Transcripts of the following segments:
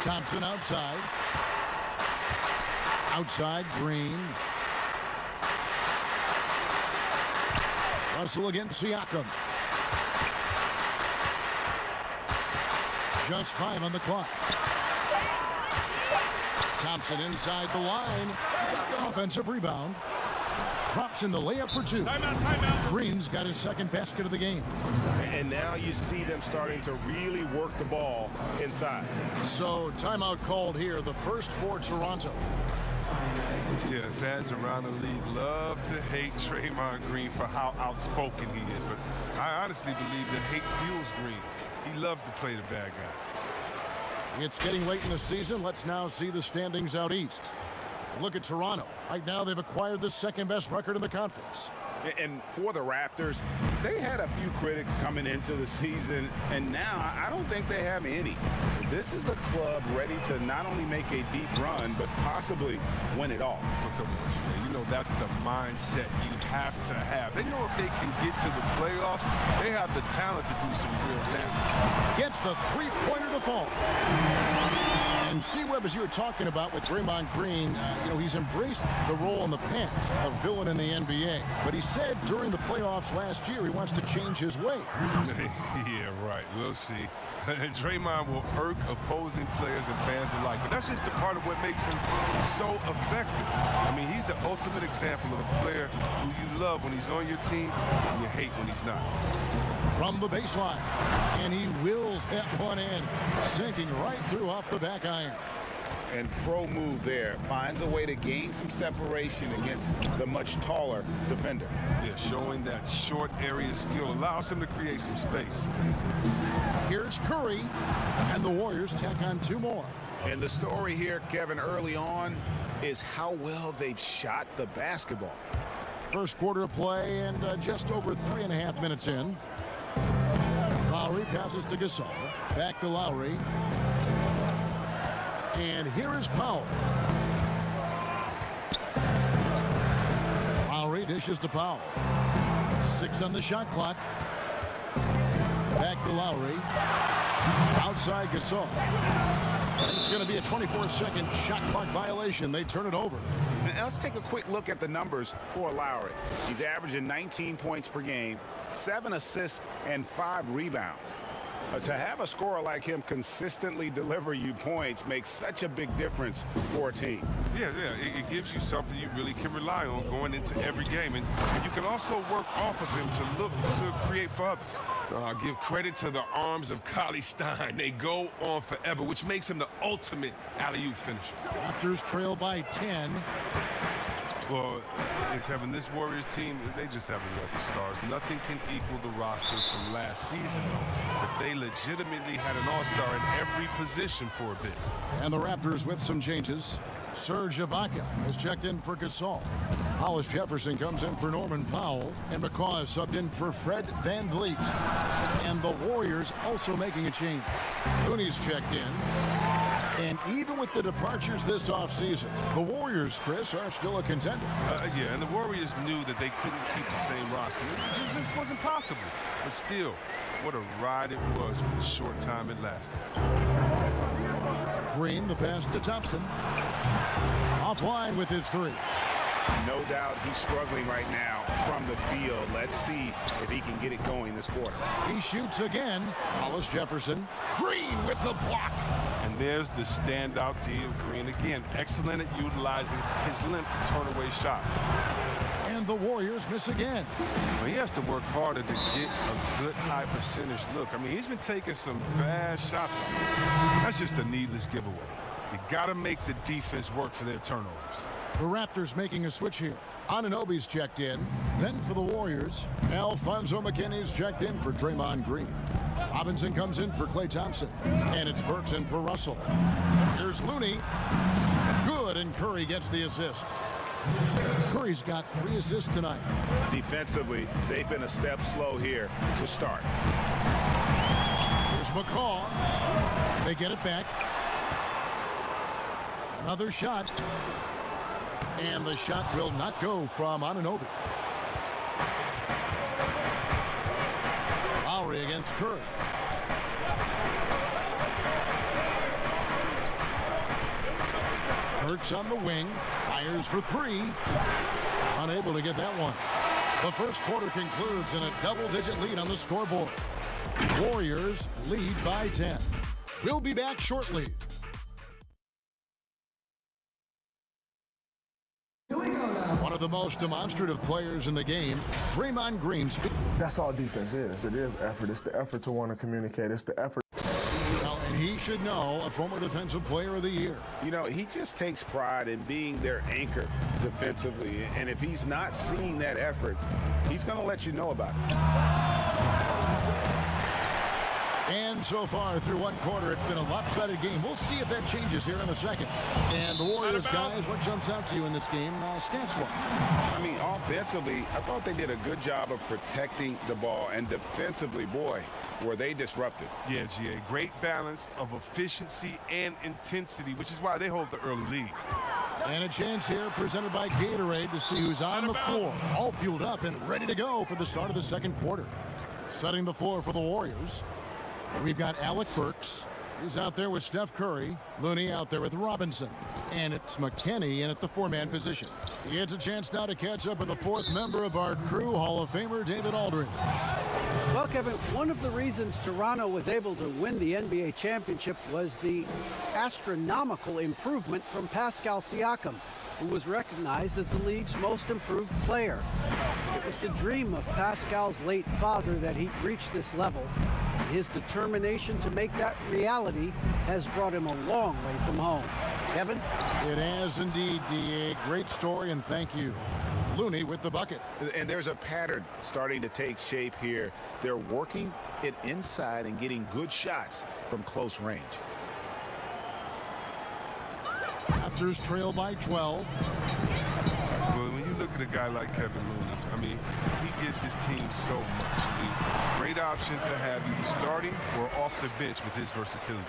Thompson outside. Outside, Green. Russell against Siakam. Just 5 on the clock. Thompson inside the line. Offensive rebound. Drops in the layup for 2. Timeout. Green's got his second basket of the game. And now you see them starting to really work the ball inside. So timeout called here, the first for Toronto. Yeah, fans around the league love to hate Draymond Green for how outspoken he is, but I honestly believe that hate fuels Green. He loves to play the bad guy. It's getting late in the season. Let's now see the standings out east. Look at Toronto. Right now, they've acquired the second-best record in the conference. And for the Raptors, they had a few critics coming into the season, and now I don't think they have any. This is a club ready to not only make a deep run, but possibly win it all. You know, that's the mindset you have to have. They know if they can get to the playoffs, they have the talent to do some real damage. Gets the three-pointer to fall. And C-Web, as you were talking about with Draymond Green, he's embraced the role in the past of villain in the NBA. But he said during the playoffs last year he wants to change his ways. Yeah, right. We'll see. Draymond will irk opposing players and fans alike, but that's just a part of what makes him so effective. I mean, he's the ultimate example of a player who you love when he's on your team and you hate when he's not. From the baseline, and he wills that one in, sinking right through off the back iron. And pro move there, finds a way to gain some separation against the much taller defender. Yeah, showing that short area skill allows him to create some space. Here's Curry, and the Warriors tack on 2 more. And the story here, Kevin, early on, is how well they've shot the basketball. First quarter of play, and just over 3.5 minutes in. Lowry passes to Gasol. Back to Lowry. And here is Powell. Lowry dishes to Powell. 6 on the shot clock. Back to Lowry. Outside Gasol. And it's going to be a 24-second shot clock violation. They turn it over. Now let's take a quick look at the numbers for Lowry. He's averaging 19 points per game, 7 assists, and 5 rebounds. To have a scorer like him consistently deliver you points makes such a big difference for a team. Yeah, it gives you something you really can rely on going into every game. And you can also work off of him to look to create for others. Give credit to the arms of Cauley Stein. They go on forever, which makes him the ultimate alley-oop finisher. Raptors trail by 10. Well, Kevin, this Warriors team, they just have a wealth of stars. Nothing can equal the roster from last season, though. But they legitimately had an all-star in every position for a bit. And the Raptors with some changes. Serge Ibaka has checked in for Gasol. Hollis Jefferson comes in for Norman Powell. And McCaw is subbed in for Fred VanVleet. And the Warriors also making a change. Looney's checked in. And even with the departures this offseason, the Warriors, Chris, are still a contender. Yeah, and the Warriors knew that they couldn't keep the same roster. It just wasn't possible. But still, what a ride it was for the short time it lasted. Green, the pass to Thompson. Offline with his 3. No doubt he's struggling right now from the field. Let's see if he can get it going this quarter. He shoots again. Hollis Jefferson. Green with the block. And there's the standout D of Green again. Excellent at utilizing his length to turn away shots. And the Warriors miss again. Well, he has to work harder to get a good high percentage look. I mean, he's been taking some bad shots. That's just a needless giveaway. You got to make the defense work for their turnovers. The Raptors making a switch here. Anunoby's checked in. Then for the Warriors, Alfonso McKinney's checked in for Draymond Green. Robinson comes in for Klay Thompson. And it's Burks in for Russell. Here's Looney. Good, and Curry gets the assist. Curry's got 3 assists tonight. Defensively, they've been a step slow here to start. Here's McCaw. They get it back. Another shot. And the shot will not go from Anunoby. Lowry against Curry. Burks on the wing, fires for three. Unable to get that one. The first quarter concludes in a double-digit lead on the scoreboard. Warriors lead by 10. We'll be back shortly. One of the most demonstrative players in the game, Draymond Green. That's all defense is. It is effort. It's the effort to want to communicate. It's the effort. Well, and he should know, a former defensive player of the year. You know, he just takes pride in being their anchor defensively. And if he's not seeing that effort, he's going to let you know about it. And so far through one quarter, it's been a lopsided game. We'll see if that changes here in the second. And the Warriors, guys, what jumps out to you in this game stance-wise? I mean, offensively, I thought they did a good job of protecting the ball. And defensively, boy, were they disruptive. Yeah, GA, great balance of efficiency and intensity, which is why they hold the early lead. And a chance here presented by Gatorade to see who's on the floor. All fueled up and ready to go for the start of the second quarter. Setting the floor for the Warriors. We've got Alec Burks, who's out there with Steph Curry. Looney out there with Robinson. And it's McKinney in at the four-man position. He gets a chance now to catch up with the fourth member of our crew, Hall of Famer David Aldridge. Well, Kevin, one of the reasons Toronto was able to win the NBA championship was the astronomical improvement from Pascal Siakam, who was recognized as the league's most improved player. It was the dream of Pascal's late father that he reached this level. His determination to make that reality has brought him a long way from home. Kevin? It has indeed, D.A. Great story, and thank you. Looney with the bucket. And there's a pattern starting to take shape here. They're working it inside and getting good shots from close range. Raptors trail by 12. Well, when you look at a guy like Kevin Looney, I mean, he gives his team so much. I mean, great option to have either starting or off the bench with his versatility.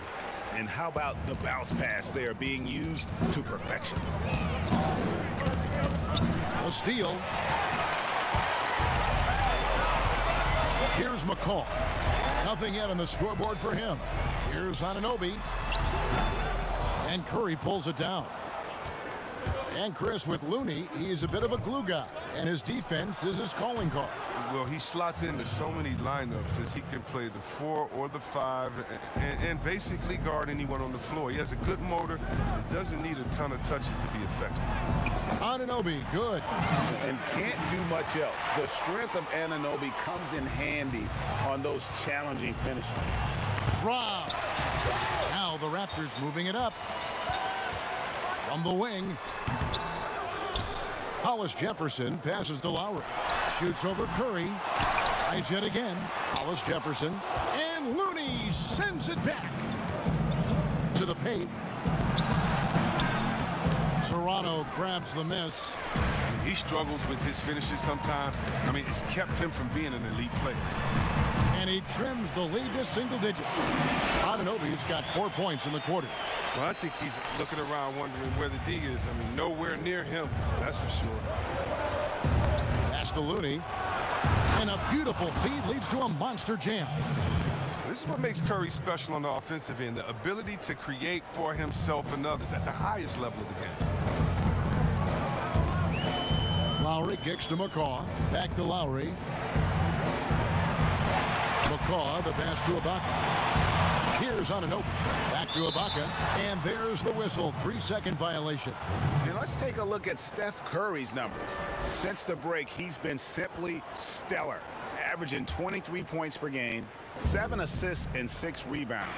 And how about the bounce pass there being used to perfection? A steal. Here's McCall. Nothing yet on the scoreboard for him. Here's Anunoby. And Curry pulls it down. And Chris, with Looney, he's a bit of a glue guy, and his defense is his calling card. Well, he slots into so many lineups as he can play the 4 or the 5 and basically guard anyone on the floor. He has a good motor and doesn't need a ton of touches to be effective. Anunoby, good. And can't do much else. The strength of Anunoby comes in handy on those challenging finishes. Rob. Now the Raptors moving it up. From the wing. Hollis Jefferson passes to Lowry. Shoots over Curry. Tries yet again. Hollis Jefferson. And Looney sends it back to the paint. Toronto grabs the miss. He struggles with his finishes sometimes. I mean, it's kept him from being an elite player. And he trims the lead to single digits. Anunoby's got 4 points in the quarter. Well, I think he's looking around wondering where the D is. I mean, nowhere near him, that's for sure. Pass to Looney. And a beautiful feed leads to a monster jam. This is what makes Curry special on the offensive end, the ability to create for himself and others at the highest level of the game. Lowry kicks to McCaw. Back to Lowry. McCaw, the pass to Ibaka. Here's Anunoby. Back to Ibaka. And there's the whistle. 3-second violation. And let's take a look at Steph Curry's numbers. Since the break, he's been simply stellar, averaging 23 points per game, 7 assists, and 6 rebounds.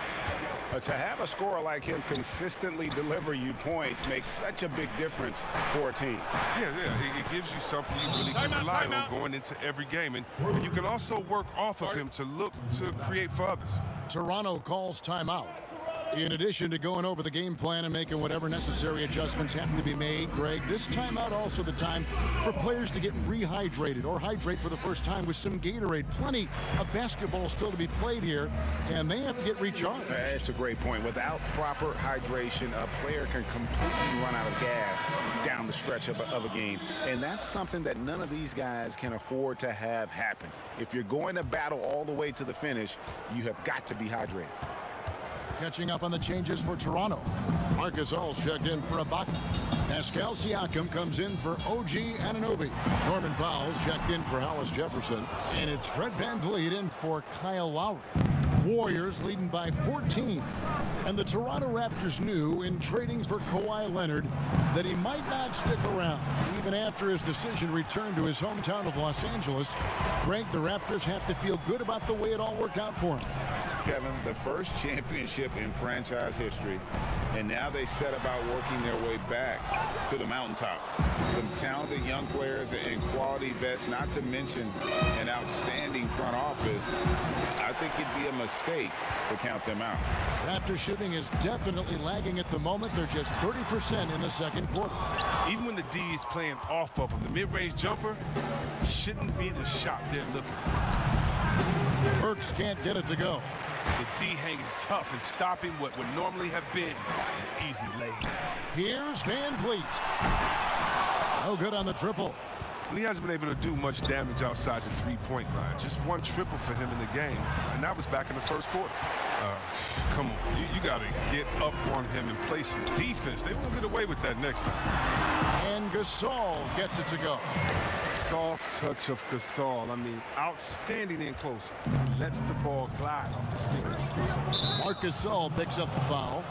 To have a scorer like him consistently deliver you points makes such a big difference for a team. Yeah, it gives you something you really can rely on going into every game. And you can also work off of him to look to create for others. Toronto calls timeout. In addition to going over the game plan and making whatever necessary adjustments have to be made, Greg, this timeout also the time for players to get rehydrated or hydrate for the first time with some Gatorade. Plenty of basketball still to be played here, and they have to get recharged. That's a great point. Without proper hydration, a player can completely run out of gas down the stretch of a game. And that's something that none of these guys can afford to have happen. If you're going to battle all the way to the finish, you have got to be hydrated. Catching up on the changes for Toronto. Marcus All's checked in for Ibaka. Pascal Siakam comes in for OG Anunoby. Norman Powell's checked in for Hollis Jefferson. And it's Fred VanVleet in for Kyle Lowry. Warriors leading by 14. And the Toronto Raptors knew in trading for Kawhi Leonard that he might not stick around. Even after his decision returned to his hometown of Los Angeles, Greg, the Raptors have to feel good about the way it all worked out for him. Kevin, the first championship in franchise history, and now they set about working their way back to the mountaintop. Some talented young players and quality vets, not to mention an outstanding front office. I think it'd be a mistake to count them out. Raptor shooting is definitely lagging at the moment. They're just 30% in the second quarter. Even when the D is playing off of him, the mid-range jumper shouldn't be the shot they're looking for. Burks can't get it to go. The D hanging tough and stopping what would normally have been an easy lay. Here's VanVleet. No good on the triple. He hasn't been able to do much damage outside the three-point line. Just one triple for him in the game, and that was back in the first quarter. Come on, you got to get up on him and play some defense. They won't get away with that next time. And Gasol gets it to go. Soft touch of Gasol. I mean, outstanding in close. He lets the ball glide off his fingertips. Marc Gasol picks up the foul.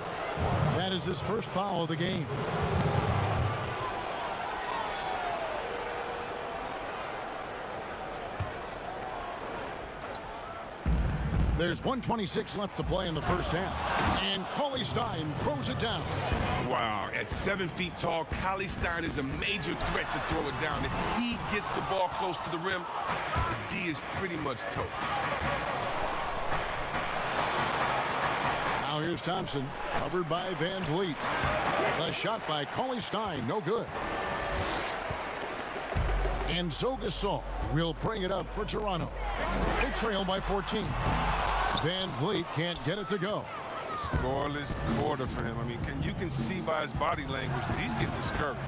That is his first foul of the game. There's 1:26 left to play in the first half. And Cauley Stein throws it down. Wow, at 7 feet tall, Cauley Stein is a major threat to throw it down. If he gets the ball close to the rim, the D is pretty much toast. Now here's Thompson, covered by VanVleet. The shot by Cauley Stein, no good. And so Gasol will bring it up for Toronto. They trail by 14. VanVleet can't get it to go. A scoreless quarter for him. I mean, you can see by his body language that he's getting discouraged.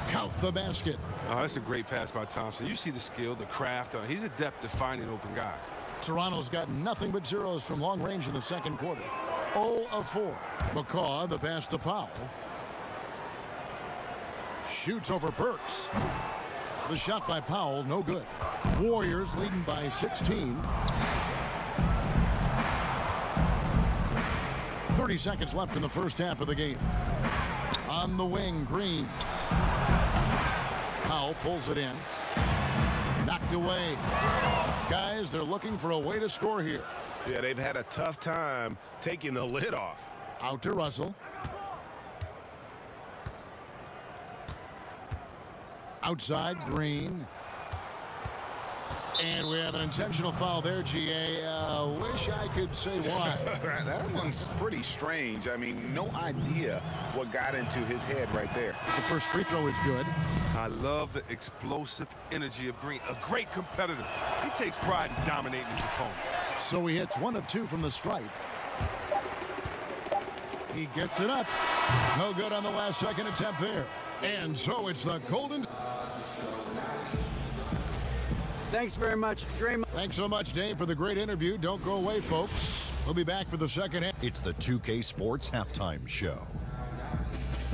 Count the basket. Oh, that's a great pass by Thompson. You see the skill, the craft. He's adept at finding open guys. Toronto's got nothing but zeros from long range in the second quarter. 0 of 4. McCaw, the pass to Powell. Shoots over Burks. The shot by Powell, no good. Warriors leading by 16. 30 seconds left in the first half of the game. On the wing, Green. Powell pulls it in. Knocked away. Guys, they're looking for a way to score here. Yeah, they've had a tough time taking the lid off. Out to Russell. Outside, Green. And we have an intentional foul there, GA. Wish I could say why. That one's pretty strange. I mean, no idea what got into his head right there. The first free throw is good. I love the explosive energy of Green. A great competitor. He takes pride in dominating his opponent. So he hits 1 of 2 from the stripe. He gets it up. No good on the last second attempt there. And so it's the Golden... Thanks very much, Draymond. Thanks so much, Dave, for the great interview. Don't go away, folks. We'll be back for the second half. It's the 2K Sports Halftime Show.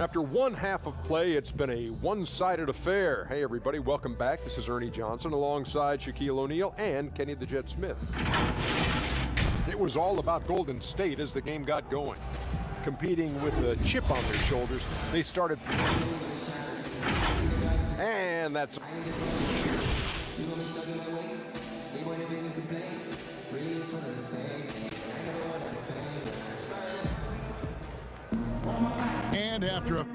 After one half of play, it's been a one-sided affair. Hey, everybody, welcome back. This is Ernie Johnson alongside Shaquille O'Neal and Kenny the Jet Smith. It was all about Golden State as the game got going. Competing with a chip on their shoulders, they started... And that's... And after a